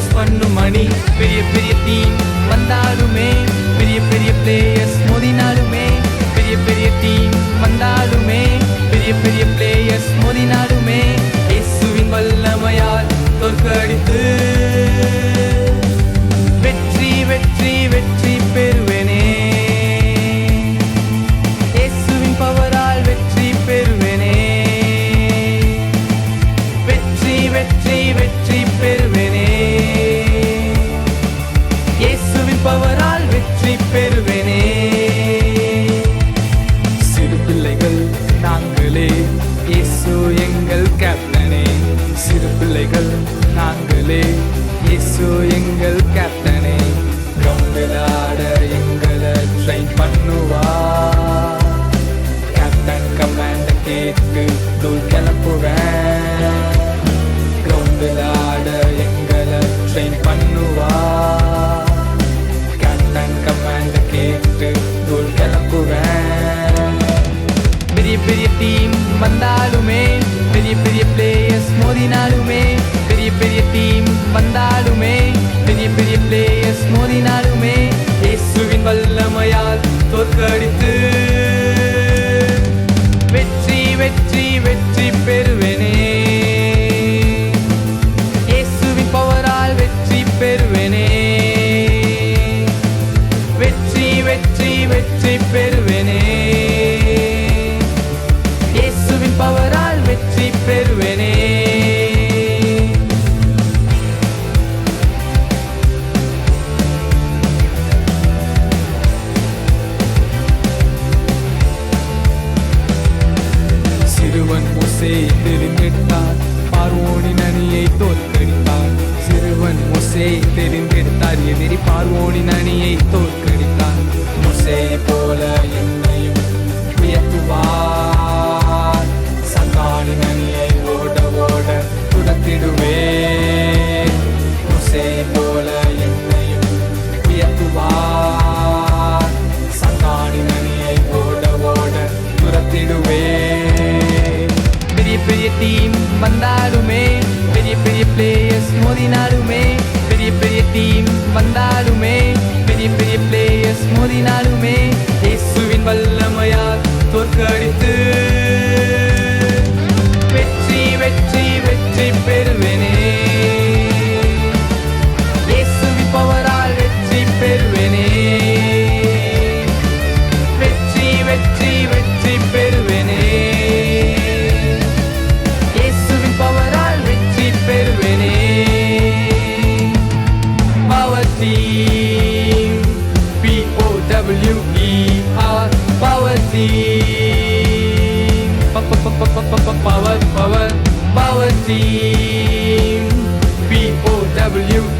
Compose பண்ணும் மணி. பெரிய பெரிய டீம் வந்தாலுமே, பெரிய பெரிய பிளேயர்ஸ் மோதினாலுமே, பெரிய பெரிய டீம் வந்தாலுமே, பெரிய பெரிய பிளேயர்ஸ் மோதினாலுமே, இயேசுவின் வல்லமையால் தோற்கடித்து வெற்றி வெற்றி வெற்றி பெறுவேனே. இயேசுவின் பவரால் வெற்றி பெறுவேனே. வெற்றி வெற்றி வெற்றி பெறுவேனே. இயேசுவின் பவரால் வெற்றி பெறுவேனே. சிறு பிள்ளைகள் நாங்களே, இயேசு எங்கள் கேப்டனே. சிறு பிள்ளைகள் நாங்களே, இயேசு எங்கள் கேப்டனே. கிரவுண்டில் ஆட எங்களை ட்ரெயின் பண்ணுவார். கேப்டன் கமாண்ட கேட்டு தூள் கிளப்புவேன். கிரவுண்டில் ஆட எங்களை ட்ரெயின் பண்ணுவார். கேப்டன் கமாண்ட கேட்டு தூள் கிளப்புவேன். பெரிய பெரிய டீம் வந்தாலுமே, பெரிய பெரிய பிளேயர்ஸ் மோதினாலுமே, பெரிய பெரிய டீம் வந்தாலுமே, பெரிய பெரிய பிளேயர்ஸ் மோதினாலுமே, இயேசுவின் வல்லமையால் தோற்கடித்து வெற்றி வெற்றி வெற்றி பெறுவேனே. இயேசுவின் பவரால் வெற்றி பெறுவேனே. வெற்றி வெற்றி வெற்றி பெறுவேனே. இயேசுவின் பவரால் வெற்றி பெறுவேனே. சிறுவன் மோசேயை தெரிந்தெடுத்தார், பார்வோனின் அணியை தோற்கடித்தார். சிறுவன் மோசேயை தெரிந்தெடுத்தார், எதிரி பார்வோனின் அணியை தோற்கடித்தார். மோசேயை போல என்னையும் உயர்த்துவார். சத்தானின் அணியை ஓட ஓட துரத்திடுவேன். மோசேயை போல என்னையும் உயர்த்துவார். சத்தானின் அணியை ஓட ஓட துரத்திடுவேன். பெரிய பெரிய டீம் வந்தாலுமே, பெரிய பெரிய பிளேயர்ஸ் மோதினாலுமே, பெரிய பெரிய டீம் வந்தாலுமே, பெரிய பெரிய பிளேயர்ஸ் மோதினாலுமே, இயேசுவின் வல்லமையால் தோற்கடித்து வெற்றி வெற்றி வெற்றி பெறுவேனே. இயேசுவின் பவரால் வெற்றி பெறுவேனே. வெற்றி வெற்றி வெற்றி பெறுவேனே. இயேசுவின் பவரால் வெற்றி பெறுவேனே. Power team, POWER, power team, power team, POWER.